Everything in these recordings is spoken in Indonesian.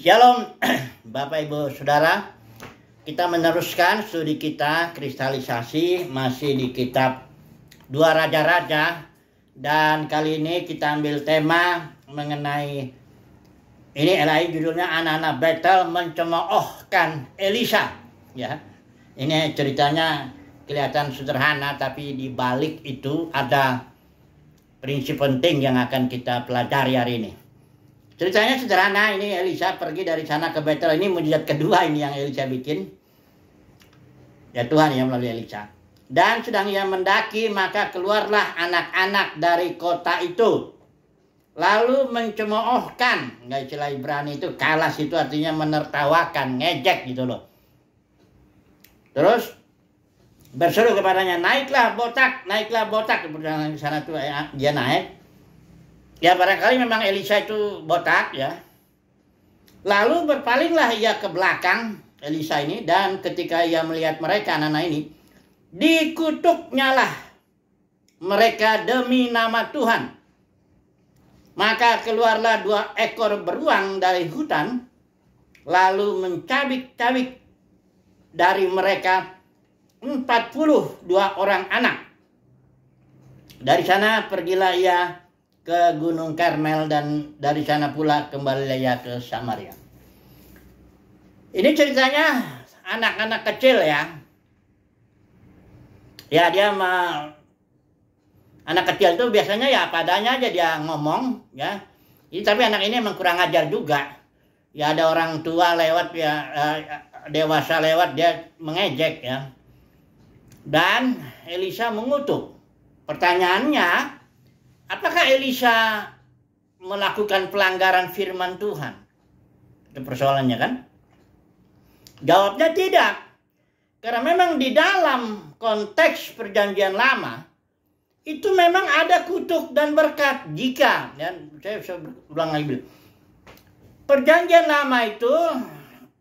Shalom Bapak Ibu Saudara. Kita meneruskan studi kita kristalisasi masih di kitab Dua Raja-Raja. Dan kali ini kita ambil tema mengenai ini judulnya anak-anak Betel mencemoohkan Elisa. Ya, ini ceritanya kelihatan sederhana, tapi di balik itu ada prinsip penting yang akan kita pelajari hari ini. Ceritanya sederhana, ini Elisa pergi dari sana ke Betel. Ini mujizat kedua ini yang Elisa bikin. Ya, Tuhan yang melalui Elisa. Dan sedang ia mendaki, maka keluarlah anak-anak dari kota itu. Lalu mencemoohkan, nggak istilah Ibrani itu, kalas itu artinya menertawakan, ngejek gitu loh. Terus berseru kepadanya, naiklah botak, naiklah botak. Kemudian di sana tuh dia naik. Ya barangkali memang Elisa itu botak ya. Lalu berpalinglah ia ke belakang Elisa ini, dan ketika ia melihat mereka anak-anak ini, dikutuknyalah mereka demi nama Tuhan. Maka keluarlah 2 ekor beruang dari hutan, lalu mencabik-cabik dari mereka 42 orang anak. Dari sana pergilah ia ke Gunung Karmel, dan dari sana pula kembali ia ke Samaria. Ini ceritanya anak-anak kecil ya. Ya dia anak kecil itu biasanya ya padanya aja dia ngomong ya. Ini tapi anak ini emang kurang ajar juga. Ya ada orang tua lewat ya, dewasa lewat dia mengejek ya. Dan Elisa mengutuk. Pertanyaannya, apakah Elisa melakukan pelanggaran firman Tuhan? Itu persoalannya kan? Jawabnya tidak. Karena memang di dalam konteks perjanjian lama, itu memang ada kutuk dan berkat. Jika, dan saya bisa ulang lagi. Perjanjian lama itu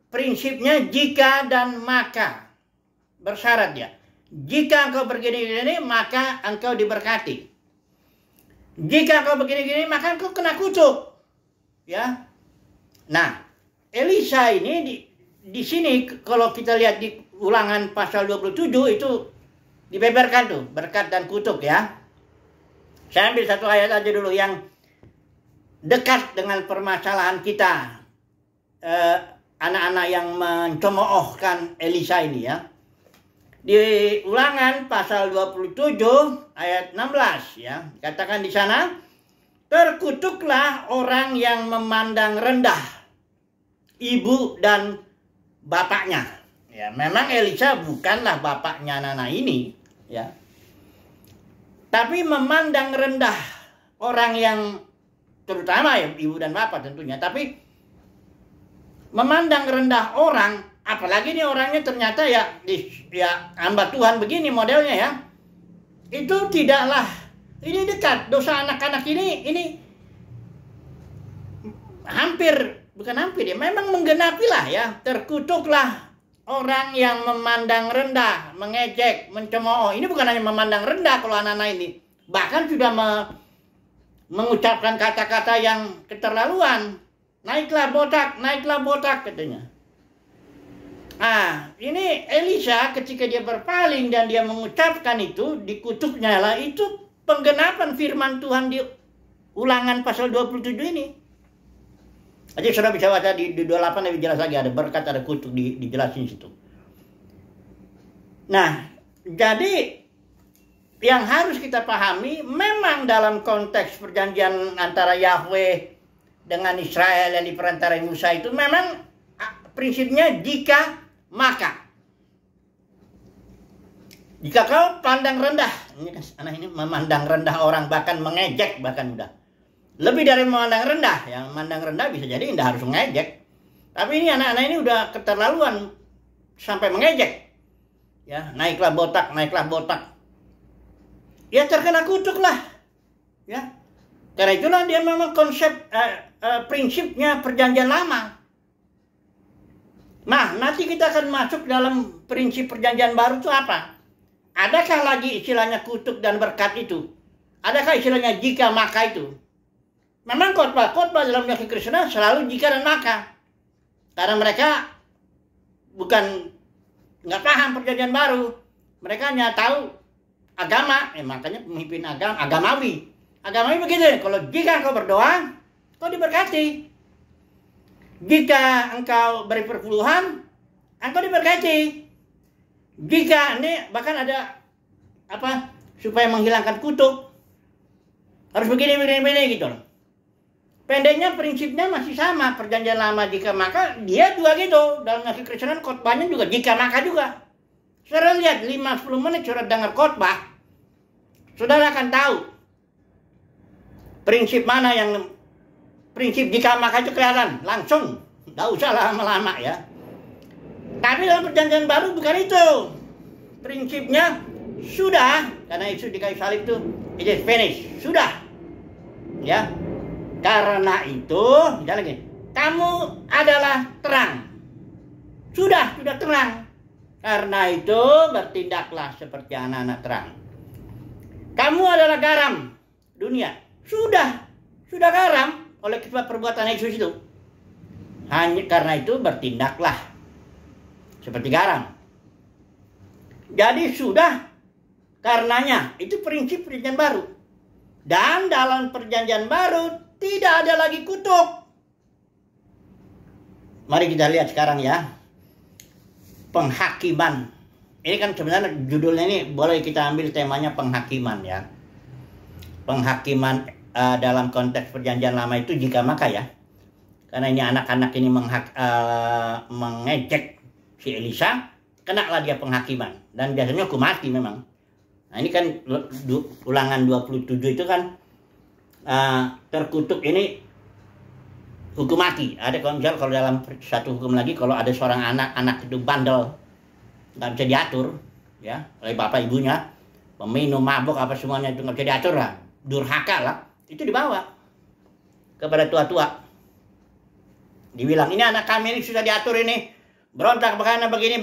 prinsipnya jika dan maka. Bersyarat ya. Jika engkau begini-gini, maka engkau diberkati. Jika engkau begini-gini, maka engkau kena kutuk. Ya. Nah, Elisa ini di sini kalau kita lihat di Ulangan pasal 27 itu dibeberkan tuh berkat dan kutuk ya. Saya ambil satu ayat aja dulu yang dekat dengan permasalahan kita. Anak-anak yang mencemoohkan Elisa ini ya. Di Ulangan pasal 27 ayat 16 ya. Katakan di sana, terkutuklah orang yang memandang rendah ibu dan bapaknya. Ya, memang Elisa bukanlah bapaknya Nana ini ya. Tapi memandang rendah orang yang terutama ya ibu dan bapak tentunya, tapi memandang rendah orang. Apalagi ini orangnya ternyata ya hamba Tuhan begini modelnya ya. Itu tidaklah, ini dekat dosa anak-anak ini bukan hampir ya, memang menggenapilah ya. Terkutuklah orang yang memandang rendah, mengejek, mencemooh. Ini bukan hanya memandang rendah kalau anak-anak ini, bahkan sudah mengucapkan kata-kata yang keterlaluan. Naiklah botak katanya. Nah, ini Elisa ketika dia berpaling dan dia mengucapkan itu, dikutuknya lah, itu penggenapan firman Tuhan di Ulangan pasal 27 ini. Jadi sudah bisa baca di 28 lebih jelas lagi, ada berkat, ada kutuk dijelasin situ. Nah, jadi yang harus kita pahami, memang dalam konteks perjanjian antara Yahweh dengan Israel yang diperantarai Musa itu memang prinsipnya jika maka. Jika kau pandang rendah, ini kan anak ini memandang rendah orang, bahkan mengejek, bahkan udah lebih dari memandang rendah. Yang memandang rendah bisa jadi tidak harus mengejek. Tapi ini anak-anak ini udah keterlaluan sampai mengejek. Ya, naiklah botak. Ya terkena kutuk lah. Ya. Karena itulah dia memang konsep prinsipnya perjanjian lama. Nah, nanti kita akan masuk dalam prinsip perjanjian baru itu apa? Adakah lagi istilahnya kutuk dan berkat itu? Adakah istilahnya jika maka itu? Memang khotbah dalam kekristenan selalu jika dan maka. Karena mereka bukan nggak paham perjanjian baru. Mereka hanya tahu agama, makanya pemimpin agamawi. Agamawi begitu, kalau jika engkau berdoa, kau diberkati. Jika engkau beri perpuluhan, engkau diberkati. Jika ini bahkan ada apa supaya menghilangkan kutuk, harus begini gitu. Pendeknya prinsipnya masih sama perjanjian lama jika maka dia juga gitu. Dalam nasi Kristenan khotbahnya juga jika maka juga. Saudara lihat 5-10 menit saudara dengar khotbah, saudara akan tahu prinsip mana yang prinsip jika maka itu kelihatan langsung, nggak usah lama-lama ya. Tapi dalam perjanjian baru bukan itu. Prinsipnya sudah, karena Yesus di kayu salib itu it is finished, sudah. Ya. Karena itu, misalnya lagi, kamu adalah terang. Sudah terang. Karena itu bertindaklah seperti anak-anak terang. Kamu adalah garam dunia. Sudah garam oleh sebab perbuatan Yesus itu. Hanya karena itu bertindaklah seperti garam. Jadi sudah karenanya itu prinsip perjanjian baru. Dan dalam perjanjian baru tidak ada lagi kutuk. Mari kita lihat sekarang ya. Penghakiman. Ini kan sebenarnya judulnya ini boleh kita ambil temanya penghakiman ya. Penghakiman dalam konteks perjanjian lama itu jika maka ya. Karena ini anak-anak ini mengejek si Elisa, kenalah dia penghakiman. Dan biasanya hukum mati memang. Nah ini kan ulangan 27 itu kan terkutuk ini hukum mati. Ada kalau dalam satu hukum lagi kalau ada seorang anak itu bandel, nggak bisa diatur ya oleh bapak ibunya, peminum, mabuk apa semuanya itu nggak bisa diatur lah, durhaka lah, itu dibawa kepada tua-tua. Dibilang ini anak kami ini sudah diatur ini, berontak begini.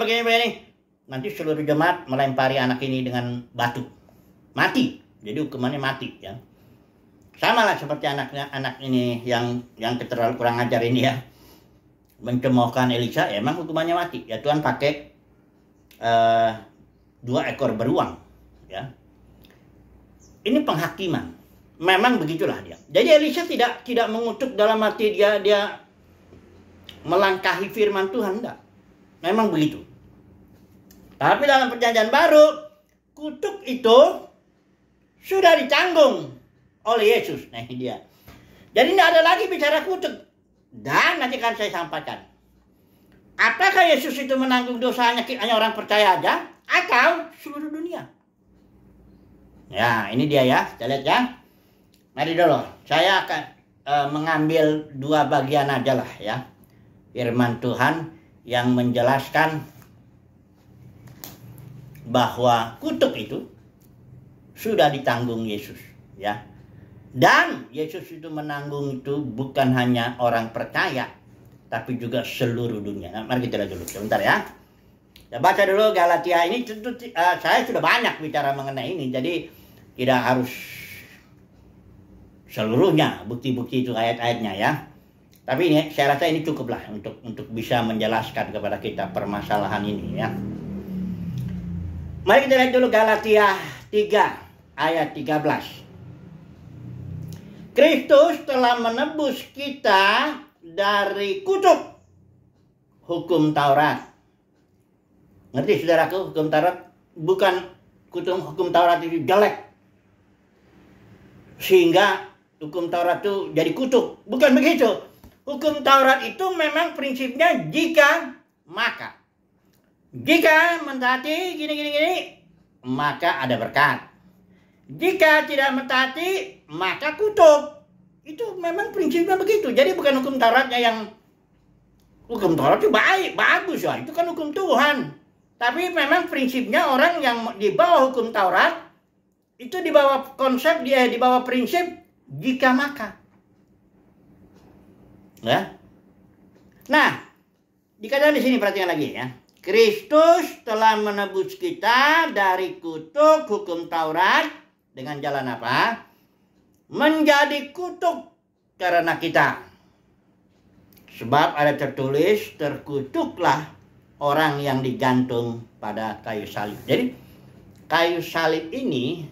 Nanti seluruh jemaat melempari anak ini dengan batu, mati. Jadi hukumannya mati ya. Sama lah seperti anak ini yang terlalu kurang ajar ini ya, mencemoohkan Elisa, emang hukumannya mati ya. Tuhan pakai 2 ekor beruang ya. Ini penghakiman, memang begitulah dia. Jadi Elisa tidak mengutuk dalam arti dia melangkahi firman Tuhan, enggak. Memang begitu. Tapi dalam perjanjian baru kutuk itu sudah ditanggung oleh Yesus. Nah ini dia. Jadi tidak ada lagi bicara kutuk. Dan nanti akan saya sampaikan. Apakah Yesus itu menanggung dosanya hanya orang percaya aja? Atau seluruh dunia? Ya ini dia ya. Kita lihat ya. Mari dulu. Saya akan mengambil 2 bagian aja lah ya. Firman Tuhan yang menjelaskan bahwa kutuk itu sudah ditanggung Yesus ya. Dan Yesus itu menanggung itu bukan hanya orang percaya, tapi juga seluruh dunia. Nah, mari kita lihat dulu sebentar ya. Kita baca dulu Galatia ini. Tentu saya sudah banyak bicara mengenai ini, jadi tidak harus seluruhnya bukti-bukti itu ayat-ayatnya ya. Tapi ini saya rasa ini cukuplah untuk bisa menjelaskan kepada kita permasalahan ini ya. Mari kita lihat dulu Galatia 3 ayat 13. Kristus telah menebus kita dari kutuk hukum Taurat. Ngerti saudaraku, hukum Taurat bukan hukum Taurat itu jelek sehingga hukum Taurat itu jadi kutuk. Bukan begitu. Hukum Taurat itu memang prinsipnya jika maka. Jika mentaati gini, maka ada berkat. Jika tidak mentaati, maka kutuk. Itu memang prinsipnya begitu. Jadi bukan hukum Tauratnya yang hukum Taurat itu baik, bagus ya. Itu kan hukum Tuhan. Tapi memang prinsipnya orang yang di bawah hukum Taurat itu di bawah konsep dia, di bawah prinsip jika maka. Ya. Nah, dikatakan di sini perhatikan lagi ya. Kristus telah menebus kita dari kutuk hukum Taurat dengan jalan apa? Menjadi kutuk karena kita. Sebab ada tertulis, terkutuklah orang yang digantung pada kayu salib. Jadi kayu salib ini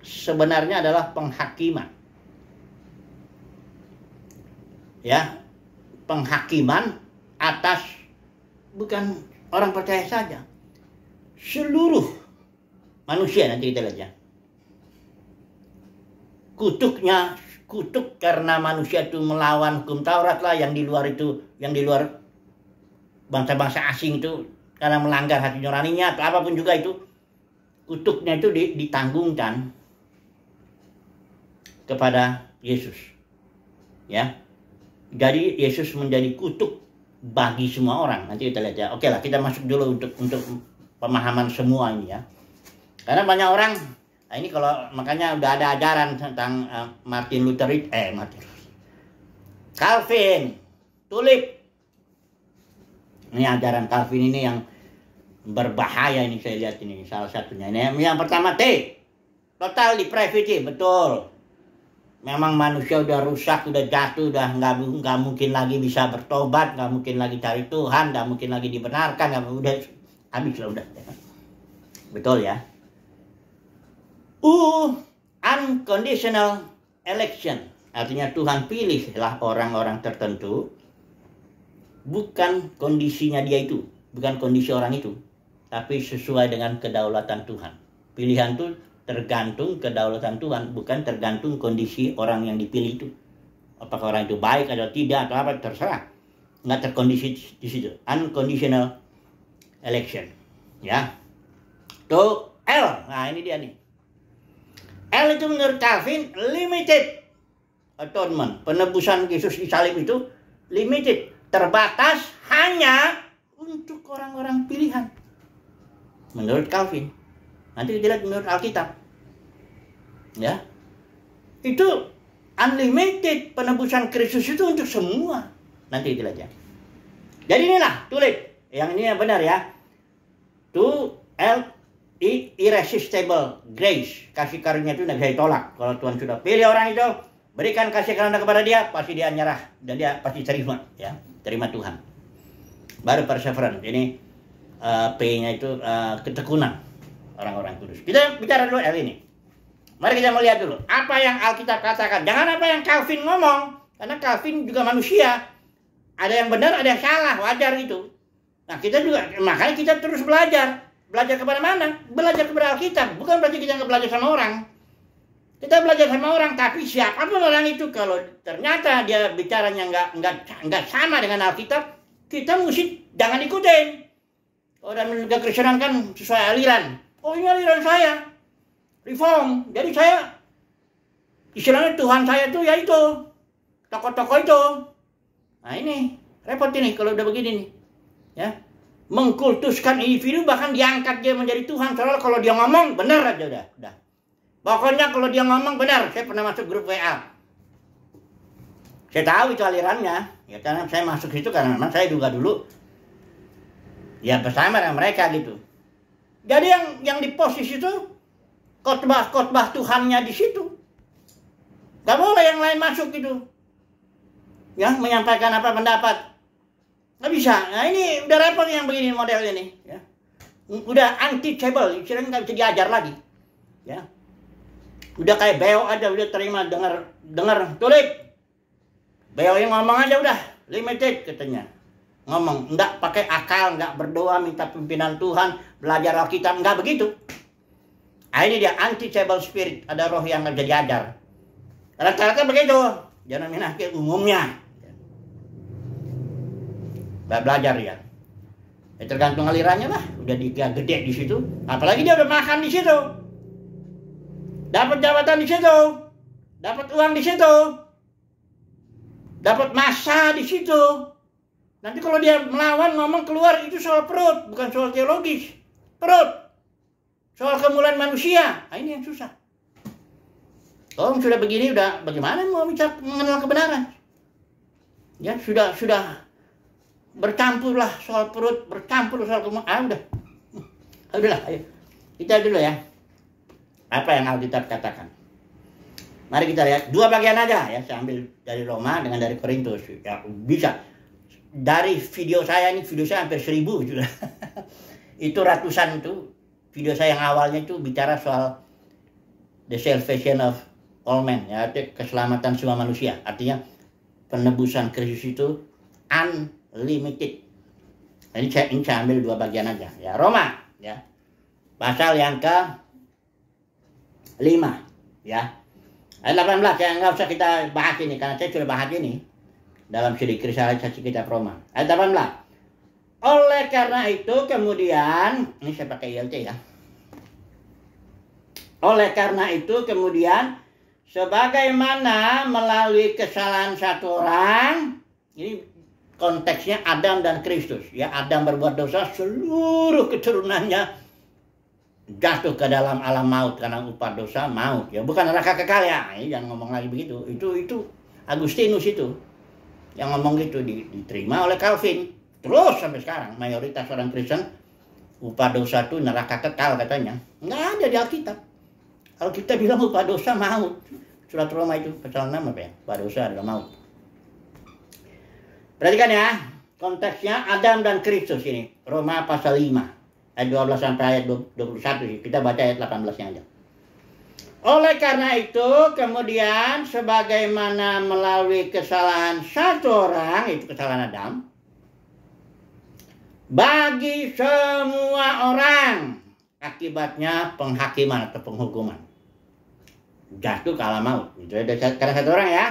sebenarnya adalah penghakiman. Ya, penghakiman atas bukan orang percaya saja, seluruh manusia. Nanti kita lihat ya. Kutuk karena manusia itu melawan hukum Taurat lah, yang di luar itu, yang di luar bangsa-bangsa asing itu karena melanggar hati nuraninya atau apapun juga itu, kutuknya itu ditanggungkan kepada Yesus. Ya. Jadi Yesus menjadi kutuk bagi semua orang. Nanti kita lihat ya. Oke lah, kita masuk dulu untuk pemahaman semua ini ya. Karena banyak orang, nah ini kalau makanya udah ada ajaran tentang Martin Luther, Calvin, Tulip. Ini ajaran Calvin ini yang berbahaya ini, saya lihat ini salah satunya. Ini yang pertama, total depravity, betul. Memang manusia udah rusak, udah jatuh, udah nggak mungkin lagi bisa bertobat, nggak mungkin lagi cari Tuhan, nggak mungkin lagi dibenarkan, udah habis lah udah. Betul ya. Unconditional election, artinya Tuhan pilihlah orang-orang tertentu, bukan kondisinya dia itu, bukan kondisi orang itu, tapi sesuai dengan kedaulatan Tuhan. Pilihan itu tergantung kedaulatan Tuhan, bukan tergantung kondisi orang yang dipilih itu. Apakah orang itu baik atau tidak atau apa, terserah. Nggak terkondisi di situ. Unconditional election. Ya. Tuh L. Nah ini dia nih. L itu menurut Calvin limited atonement. Penebusan Yesus di salib itu limited. Terbatas hanya untuk orang-orang pilihan. Menurut Calvin. Nanti kita lihat menurut Alkitab. Ya. Itu unlimited, penebusan Kristus itu untuk semua. Nanti kita lihat ya. Jadi inilah Tulip. Yang ini yang benar ya. Irresistible grace. Kasih karunia itu tidak bisa ditolak. Kalau Tuhan sudah pilih orang itu, berikan kasih karunia kepada dia, pasti dia nyerah. Dan dia pasti terima. Ya. Terima Tuhan. Baru perseverance. Ini P-nya itu ketekunan orang-orang kudus. Kita bicara dulu L ini. Mari kita melihat dulu apa yang Alkitab katakan. Jangan apa yang Calvin ngomong, karena Calvin juga manusia. Ada yang benar, ada yang salah, wajar itu. Nah kita juga, makanya kita terus belajar. Belajar kepada mana? Belajar kepada Alkitab. Bukan berarti kita nggak belajar sama orang. Kita belajar sama orang, tapi siapapun orang itu, kalau ternyata dia bicaranya nggak sama dengan Alkitab, kita mesti jangan ikutin. Kalau dalam kekristenan kan sesuai aliran. Oh ini aliran saya, reform. Jadi saya, istilahnya Tuhan saya tuh ya itu, tokoh-tokoh itu. Nah ini repot ini kalau udah begini nih, ya. Mengkultuskan individu, bahkan diangkat dia menjadi Tuhan. Soalnya kalau dia ngomong benar aja udah. Pokoknya kalau dia ngomong benar. Saya pernah masuk grup WA. Saya tahu itu alirannya. Ya karena saya masuk situ karena memang saya juga dulu ya bersama dengan mereka gitu. Jadi yang di posisi itu khotbah Tuhannya di situ. Gak boleh yang lain masuk gitu. Ya, menyampaikan apa pendapat. Gak bisa. Nah ini udah repot yang begini model ini. Ya. Udah untouchable. Istilahnya gak bisa diajar lagi. Ya. Udah kayak Beo aja udah terima dengar Tulip. Beo yang ngomong aja udah limited katanya. Ngomong, enggak pakai akal, enggak berdoa, minta pimpinan Tuhan, belajar Alkitab, enggak begitu. Nah, ini dia untouchable spirit, ada roh yang nggak bisa diajar. Rata-rata begitu, jangan menakil umumnya. Nggak belajar ya. Ya tergantung alirannya lah, udah gede di situ, apalagi dia udah makan di situ, dapat jabatan di situ, dapat uang di situ, dapat masa di situ. Nanti kalau dia melawan, ngomong keluar, itu soal perut, bukan soal teologis. Perut. Soal kemuliaan manusia. Nah ini yang susah. Kalau sudah begini, udah bagaimana mau bicara mengenal kebenaran? Ya sudah bercampur lah soal perut, bercampur soal kemuliaan. Udahlah, ayo. Kita dulu ya. Apa yang Alkitab katakan. Mari kita lihat. Dua bagian aja ya. Saya ambil dari Roma dengan dari Korintus. Ya bisa. dari video saya hampir 1000 sudah. Itu ratusan itu video saya yang awalnya itu bicara soal the salvation of all men, ya, keselamatan semua manusia. Artinya penebusan Kristus itu unlimited. Ini saya ambil 2 bagian aja. Ya, Roma, ya, pasal yang ke-5, ya. Ayat 18, ya nggak usah kita bahas ini karena saya sudah bahas ini dalam studi Krisalisasi Kitab Roma. Ayat 18. Oleh karena itu kemudian, ini saya pakai ILT ya. Oleh karena itu kemudian, sebagaimana melalui kesalahan satu orang, ini konteksnya Adam dan Kristus. Ya, Adam berbuat dosa, seluruh keturunannya jatuh ke dalam alam maut karena upah dosa maut. Ya, bukan neraka kekal ya. Jangan ngomong lagi begitu. Itu Agustinus itu yang ngomong gitu, diterima oleh Calvin. Terus sampai sekarang mayoritas orang Kristen upah dosa itu neraka kekal katanya. Nggak ada di Alkitab. Kalau kita bilang upah dosa maut. Surat Roma itu pasal 6 apa ya? Upah dosa adalah maut. Perhatikan ya, konteksnya Adam dan Kristus ini. Roma pasal 5 ayat 12 sampai ayat 21. Kita baca ayat 18-nya aja. Oleh karena itu kemudian sebagaimana melalui kesalahan satu orang, itu kesalahan Adam, bagi semua orang akibatnya penghakiman atau penghukuman, jatuh ke alam maut. Itu ada karena satu orang ya.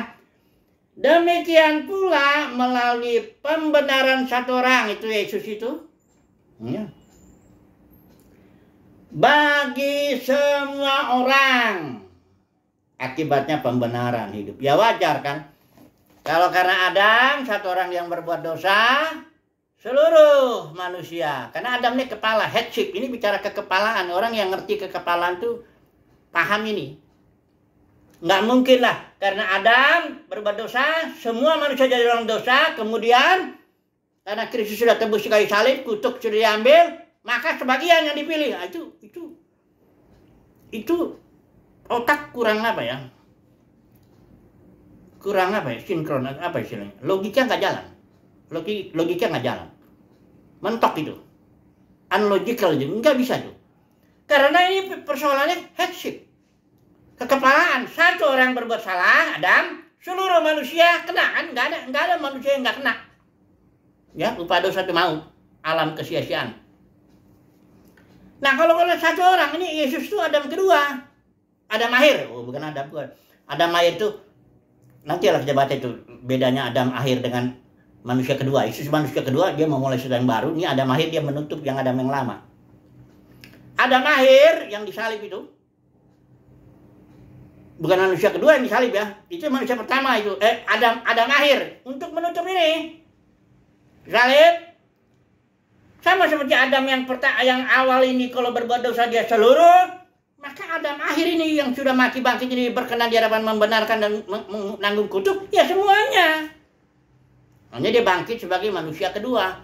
Demikian pula melalui pembenaran satu orang, itu Yesus itu, ya, bagi semua orang akibatnya pembenaran hidup. Ya wajar kan, kalau karena Adam satu orang yang berbuat dosa, seluruh manusia. Karena Adam ini kepala, headship. Ini bicara kekepalaan. Orang yang ngerti kekepalaan tuh paham ini. Nggak mungkin lah. Karena Adam berbuat dosa, semua manusia jadi orang dosa. Kemudian, karena Kristus sudah tebus di kayu salib, kutuk sudah diambil, maka sebagian yang dipilih. Nah, itu otak kurang apa ya? Kurang apa ya? Sinkron, apa istilahnya? Logika nggak jalan. Logika nggak jalan, mentok itu, unlogical aja, nggak bisa tuh. Karena ini persoalannya headship, kekepalaan. Satu orang berbuat salah, Adam, seluruh manusia kena kan? Nggak ada manusia yang nggak kena. Ya, upah dosa itu maut, alam kesia-siaan. Nah kalau satu orang ini Yesus itu Adam kedua, Adam akhir. Oh bukan Adam, bukan. Adam akhir itu nanti lah kita baca itu bedanya Adam akhir dengan manusia kedua. Yesus manusia kedua, dia memulai sesuatu yang baru. Ini Adam akhir, dia menutup yang Adam yang lama. Adam akhir yang disalib itu bukan manusia kedua yang disalib ya. Itu manusia pertama itu. Adam akhir untuk menutup ini. Salib. Sama seperti Adam yang awal ini kalau berbuat dosa dia seluruh, maka Adam akhir ini yang sudah mati bangkit ini berkenan di hadapan membenarkan dan menanggung kutuk, ya semuanya. Hanya dia bangkit sebagai manusia kedua,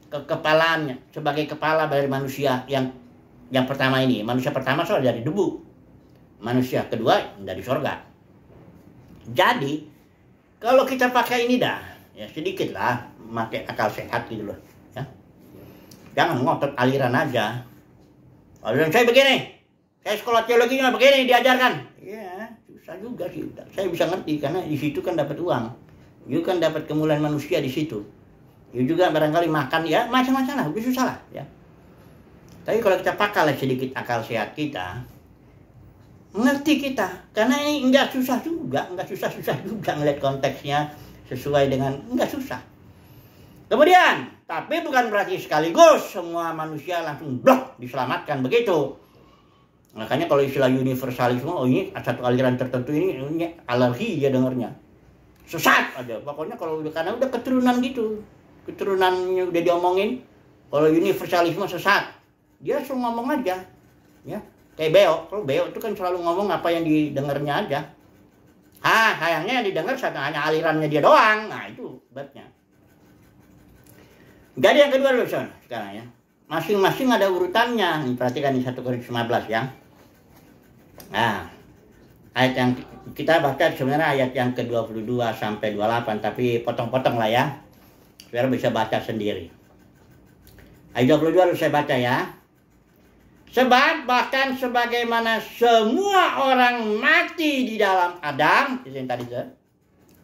kepalaannya sebagai kepala dari manusia yang pertama ini. Manusia pertama soal dari debu, manusia kedua dari sorga. Jadi kalau kita pakai ini dah, ya sedikit lah, pakai akal sehat gitu loh. Ya. Jangan ngotot aliran aja. Aliran saya begini, saya sekolah teologinya begini diajarkan. Ya susah juga sih. Saya bisa ngerti karena di situ kan dapat uang. You kan dapat kemuliaan manusia di situ. You juga barangkali makan ya macam-macam lah, lebih susah lah ya. Tapi kalau kita pakai sedikit akal sehat kita, mengerti kita, karena ini enggak susah juga ngeliat konteksnya sesuai dengan enggak susah. Kemudian, tapi bukan berarti sekaligus semua manusia langsung blok diselamatkan begitu. Makanya kalau istilah universalisme, oh ini satu aliran tertentu ini alergi dia dengarnya. Sesat aja, pokoknya kalau karena udah keturunan gitu, keturunannya udah diomongin. Kalau universalisme sesat, dia langsung ngomong aja, ya kayak Beo. Kalau Beo itu kan selalu ngomong apa yang didengarnya aja. Sayangnya yang didengar hanya alirannya dia doang. Nah itu sebabnya. Jadi yang kedua dulu sekarang ya, masing-masing ada urutannya. Nih, perhatikan di 1 Korintus 15 ya. Nah, ayat yang kita baca sebenarnya ayat yang ke-22 sampai 28, tapi potong-potong lah ya. Saudara bisa baca sendiri. Ayat 22 harus saya baca ya. Sebab bahkan sebagaimana semua orang mati di dalam Adam, itu yang tadi itu,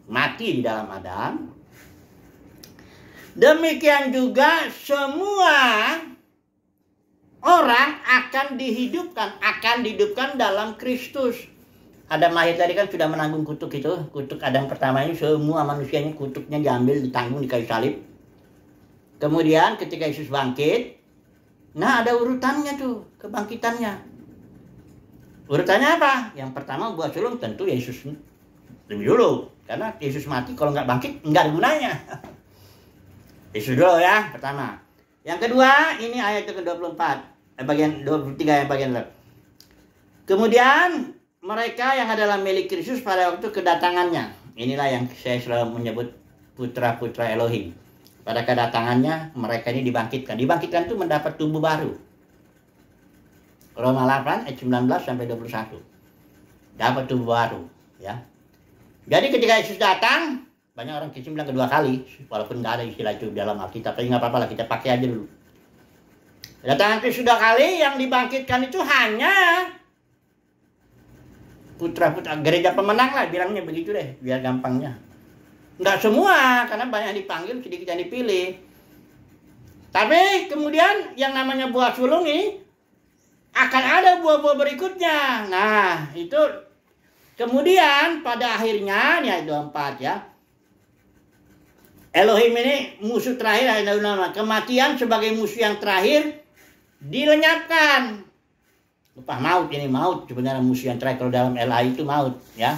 mati di dalam Adam, demikian juga semua orang akan dihidupkan dalam Kristus. Adam lahir tadi kan sudah menanggung kutuk itu, kutuk Adam pertama ini semua manusianya kutuknya diambil, ditanggung di kayu salib. Kemudian ketika Yesus bangkit, nah ada urutannya tuh, kebangkitannya. Urutannya apa? Yang pertama buat sulung tentu Yesus lebih dulu. Karena Yesus mati kalau nggak bangkit nggak ada gunanya. Yesus dulu ya, pertama. Yang kedua, ini ayat ke-24. Bagian 23 yang bagian lain. Kemudian mereka yang adalah milik Kristus pada waktu kedatangannya. Inilah yang saya selalu menyebut putra-putra Elohim. Pada kedatangannya mereka ini dibangkitkan. Dibangkitkan itu mendapat tubuh baru. Roma 8 ayat 19 sampai 21. Dapat tubuh baru, ya. Jadi ketika Yesus datang, banyak orang Kristen bilang kedua kali, walaupun nggak ada istilah itu dalam Alkitab, tapi nggak apa-apa lah, kita pakai aja dulu. Kedatangan Kristus kedua kali, yang dibangkitkan itu hanya putra-putra gereja pemenang lah, bilangnya begitu deh, biar gampangnya. Nggak semua, karena banyak yang dipanggil, sedikit yang dipilih. Tapi kemudian yang namanya buah sulung ini akan ada buah-buah berikutnya. Nah, itu kemudian pada akhirnya, nih ayat 24 ya. Elohim ini musuh terakhir, kematian sebagai musuh yang terakhir dilenyapkan. Lupa maut ini, maut sebenarnya musuh yang terakhir. Kalau dalam LAI itu maut ya.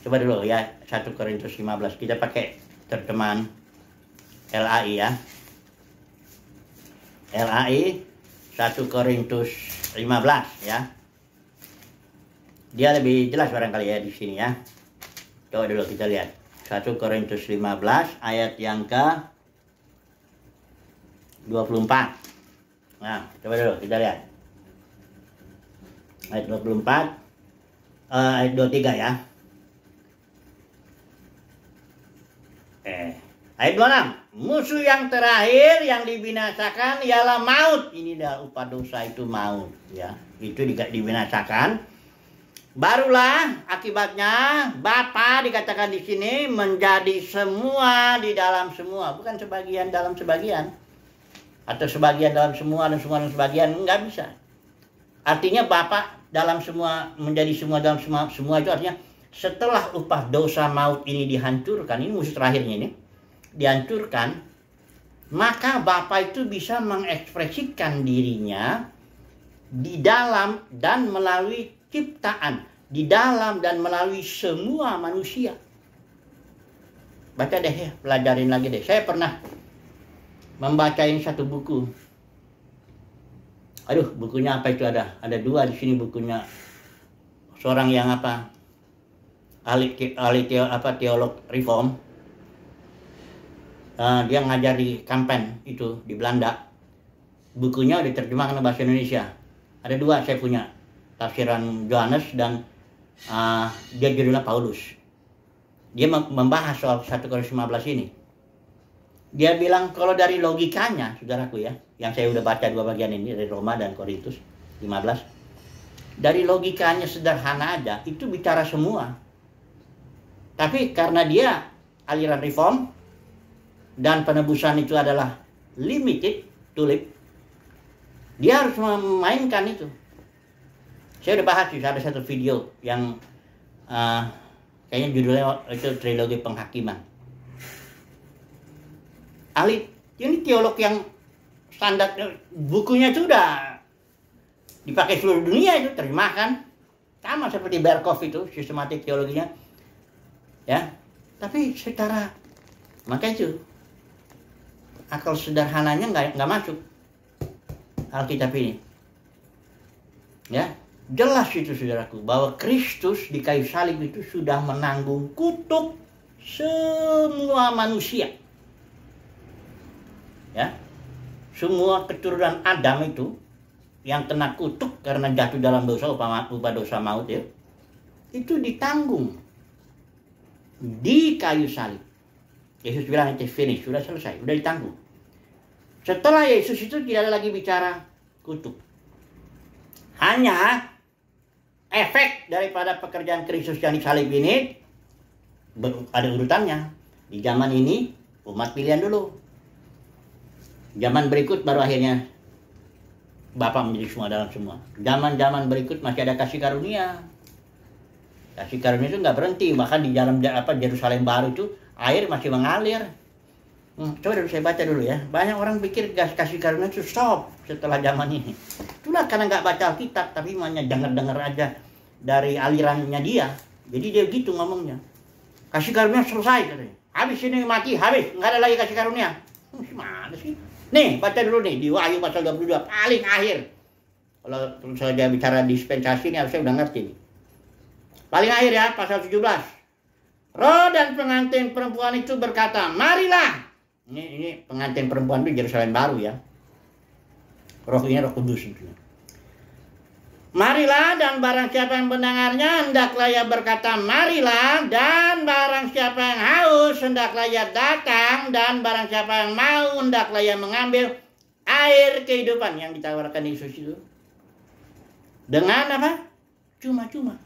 Coba dulu ya, 1 Korintus 15. Kita pakai terjemahan LAI ya. LAI 1 Korintus 15 ya. Dia lebih jelas barangkali ya di sini ya. Coba dulu kita lihat. 1 Korintus 15 ayat yang ke 24. Nah, coba dulu kita lihat. Ayat 24 ayat 23 ya. Ayat 26. Musuh yang terakhir yang dibinasakan ialah maut. Ini dah upah dosa itu maut ya. Itu dibinasakan. Barulah akibatnya Bapa dikatakan di sini menjadi semua di dalam semua, bukan sebagian dalam sebagian. Atau sebagian dalam semua dan semua dalam sebagian, enggak bisa. Artinya Bapa dalam semua menjadi semua dalam semua, semua itu artinya setelah upah dosa maut ini dihancurkan, ini musuh terakhirnya ini, dihancurkan, maka Bapa itu bisa mengekspresikan dirinya di dalam dan melalui ciptaan, di dalam dan melalui semua manusia. Baca deh ya, pelajarin lagi deh. Saya pernah membacain satu buku. Aduh, bukunya apa itu ada? Ada dua di sini bukunya. Seorang yang apa? Teolog reform. Dia ngajar di Kampen itu di Belanda. Bukunya diterjemahkan ke bahasa Indonesia. Ada dua saya punya. Tafsiran Yohanes dan dia judulnya Paulus. Dia membahas soal 1 Korintus 15 ini. Dia bilang kalau dari logikanya, saudaraku ya, yang saya udah baca dua bagian ini dari Roma dan Korintus 15. Dari logikanya sederhana aja, itu bicara semua. Tapi karena dia aliran reform dan penebusan itu adalah limited tulip, dia harus memainkan itu. Saya udah bahas sih, ada satu video yang kayaknya judulnya itu trilogi penghakiman. Ini teolog yang standar, bukunya itu udah dipakai seluruh dunia, itu terjemahkan. Sama seperti Berkhof itu, sistematik teologinya. Ya, tapi secara, maka itu akal sederhananya nggak masuk Alkitab ini. Ya. Jelas itu saudaraku, bahwa Kristus di kayu salib itu sudah menanggung kutuk semua manusia. Ya, semua keturunan Adam itu yang kena kutuk karena jatuh dalam dosa, upah dosa maut ya, itu ditanggung di kayu salib. Yesus bilang itu finish, sudah selesai, sudah ditanggung. Setelah Yesus itu tidak ada lagi bicara kutuk. Hanya efek daripada pekerjaan Kristus yang disalib ini ada urutannya. Di zaman ini umat pilihan dulu. Zaman berikut baru akhirnya Bapa menjadi semua dalam semua. Zaman-zaman berikut masih ada kasih karunia. Kasih karunia itu nggak berhenti. Bahkan di dalam Yerusalem baru itu air masih mengalir. Coba dulu saya baca dulu ya. Banyak orang pikir kasih karunia itu stop setelah zaman ini. Itulah karena nggak baca Alkitab, tapi hanya dengar-dengar aja dari alirannya dia. Jadi dia gitu ngomongnya. Kasih karunia selesai katanya. Habis ini mati, habis. Nggak ada lagi kasih karunia. Gimana sih? Nih, baca dulu nih. Di Wahyu pasal 22. Paling akhir. Kalau saya bicara dispensasi ini harusnya udah ngerti. Paling akhir ya, pasal 17. Roh dan pengantin perempuan itu berkata, marilah. Ini pengantin perempuan itu Yerusalem baru ya. Roh ini Roh Kudus itu. Marilah, dan barang siapa yang mendengarnya hendaklah ia berkata marilah, dan barang siapa yang haus hendaklah ia datang, dan barang siapa yang mau hendaklah ia mengambil air kehidupan yang ditawarkan Yesus itu. Dengan apa? Cuma-cuma.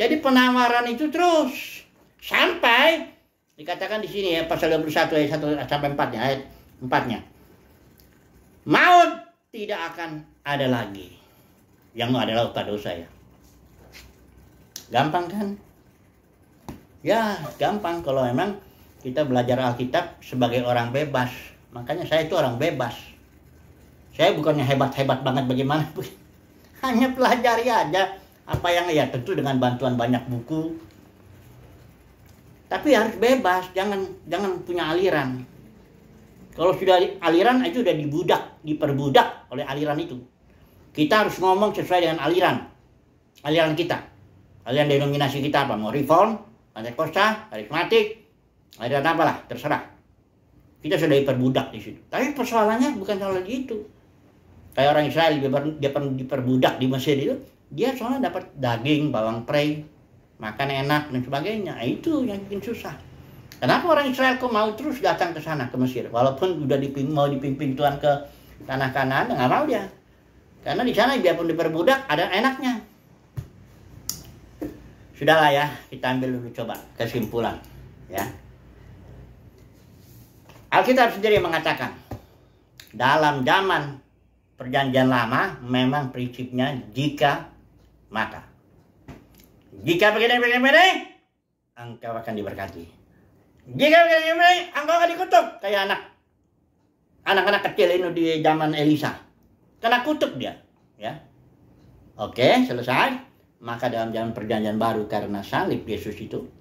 Jadi penawaran itu terus sampai dikatakan di sini ya pasal 21 ayat 1 sampai 4-nya, ayat 4-nya. Maut tidak akan ada lagi. Yang adalah upah dosa ya. Gampang kan? Ya, gampang kalau memang kita belajar Alkitab sebagai orang bebas. Makanya saya itu orang bebas. Saya bukannya hebat-hebat banget bagaimana. Hanya pelajari aja apa yang ya tentu dengan bantuan banyak buku. Tapi harus bebas, jangan punya aliran. Kalau sudah aliran itu sudah diperbudak oleh aliran itu. Kita harus ngomong sesuai dengan aliran kita. Aliran denominasi kita apa? Mau Reform, Pentakosta, Karismatik, aliran apalah, terserah. Kita sudah diperbudak di situ. Tapi persoalannya bukan soal itu. Kayak orang Israel dia diperbudak di Mesir itu, dia soalnya dapat daging, bawang prei, makan enak dan sebagainya. Nah, itu yang bikin susah. Kenapa orang Israel kok mau terus datang ke sana, ke Mesir? Walaupun udah mau dipimpin Tuhan ke tanah Kanaan, nggak mau dia. Karena di sana biarpun diperbudak, ada enaknya. Sudahlah ya, kita ambil dulu coba kesimpulan. Ya. Alkitab sendiri mengatakan, dalam zaman Perjanjian Lama memang prinsipnya jika maka. Jika begini, engkau akan diberkati. Jika begini, engkau akan dikutuk. Kayak anak-anak kecil ini di zaman Elisa. Kena kutuk dia. Ya. Oke, selesai. Maka dalam zaman Perjanjian Baru karena salib Yesus itu,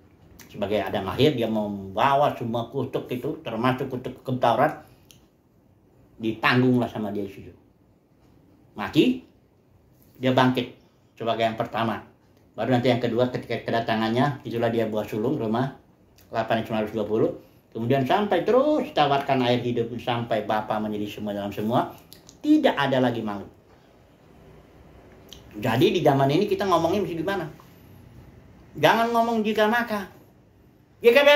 sebagai Adam lahir, dia membawa semua kutuk itu, termasuk kutuk hukum Taurat, ditanggunglah sama dia Yesus. Mati, dia bangkit sebagai yang pertama. Baru nanti yang kedua ketika kedatangannya, itulah dia buah sulung, Roma 8:19-20. Kemudian sampai terus tawarkan air hidup sampai Bapa menjadi semua dalam semua. Tidak ada lagi maut. Jadi di zaman ini kita ngomongnya mesti gimana? Jangan ngomong jika maka. Jika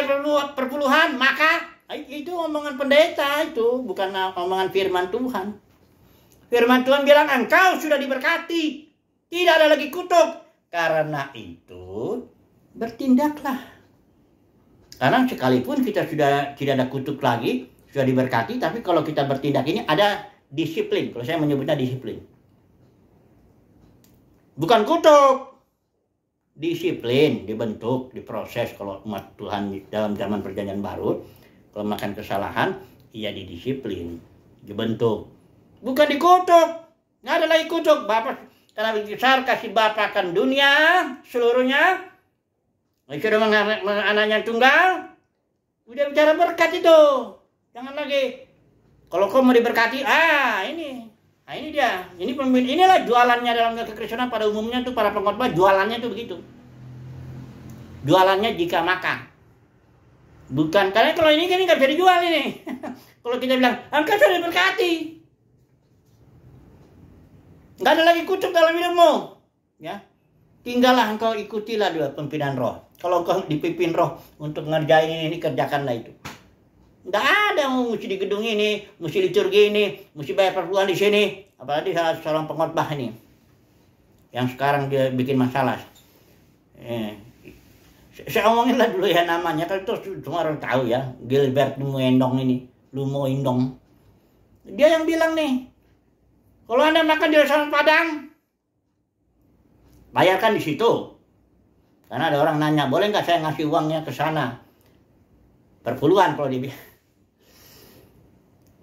perpuluhan maka, itu omongan pendeta itu, bukan omongan firman Tuhan. Firman Tuhan bilang engkau sudah diberkati. Tidak ada lagi kutuk. Karena itu bertindaklah. Karena sekalipun kita sudah tidak ada kutuk lagi, sudah diberkati, tapi kalau kita bertindak ini ada disiplin. Kalau saya menyebutnya disiplin. Bukan kutuk. Disiplin, dibentuk, diproses. Kalau umat Tuhan dalam zaman Perjanjian Baru, kalau makan kesalahan, ia didisiplin, dibentuk. Bukan dikutuk. Nggak ada lagi kutuk. Bapak, karena besar kasih Bapa akan dunia seluruhnya. Sudah anaknya tunggal. Udah bicara berkat itu. Jangan lagi. Kalau kau mau diberkati, ini. Nah ini dia. Inilah jualannya dalam kekristenan pada umumnya tuh para pengkhotbah jualannya tuh begitu. Jualannya jika maka. Bukan karena kalau ini kan nggak bisa dijual ini. Kalau kita bilang, engkau sudah diberkati. Nggak ada lagi kutuk dalam hidupmu. Ya. Tinggallah engkau ikutilah dua pimpinan roh. Kalau engkau dipimpin roh untuk ngerjain ini kerjakanlah itu. Nggak ada mesti di gedung ini, mesti liturgi ini, mesti bayar perpuluhan di sini. Apalagi seorang pengkhotbah ini yang sekarang dia bikin masalah. Saya omongin lah dulu ya namanya, kalau itu semua orang tahu ya, Gilbert Lumoindong. Dia yang bilang nih, kalau Anda makan di restoran Padang, bayarkan di situ. Karena ada orang nanya, boleh nggak saya ngasih uangnya ke sana? Perpuluhan kalau dia.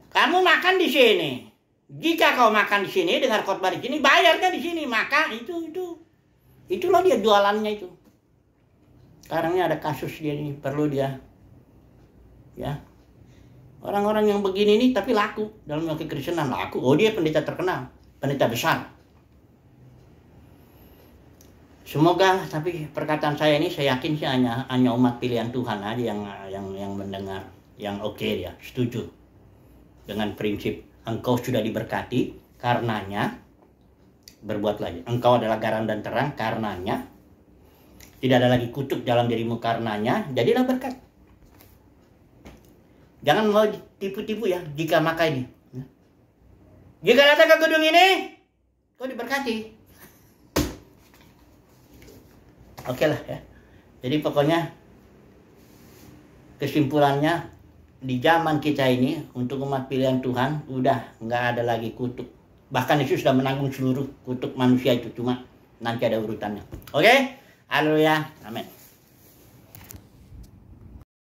Kamu makan di sini. Jika kau makan di sini, dengar khotbah di sini, bayarnya di sini. Maka itulah dia jualannya itu. Sekarang ini ada kasus dia ini, perlu dia, ya. Orang-orang yang begini nih tapi laku dalam kekristenan, laku. Oh, dia pendeta terkenal, pendeta besar. Semoga, tapi perkataan saya ini saya yakin sih hanya umat pilihan Tuhan aja yang mendengar, yang oke ya, setuju dengan prinsip engkau sudah diberkati, karenanya berbuat lagi. Engkau adalah garam dan terang, karenanya tidak ada lagi kutuk dalam dirimu, karenanya jadilah berkat. Jangan mau tipu-tipu ya, jika maka ini. Jika datang ke gedung ini, kau diberkati. Oke lah ya. Jadi pokoknya kesimpulannya di zaman kita ini untuk umat pilihan Tuhan udah nggak ada lagi kutuk. Bahkan Yesus sudah menanggung seluruh kutuk manusia itu, cuma nanti ada urutannya. Oke? Haleluya. Amin.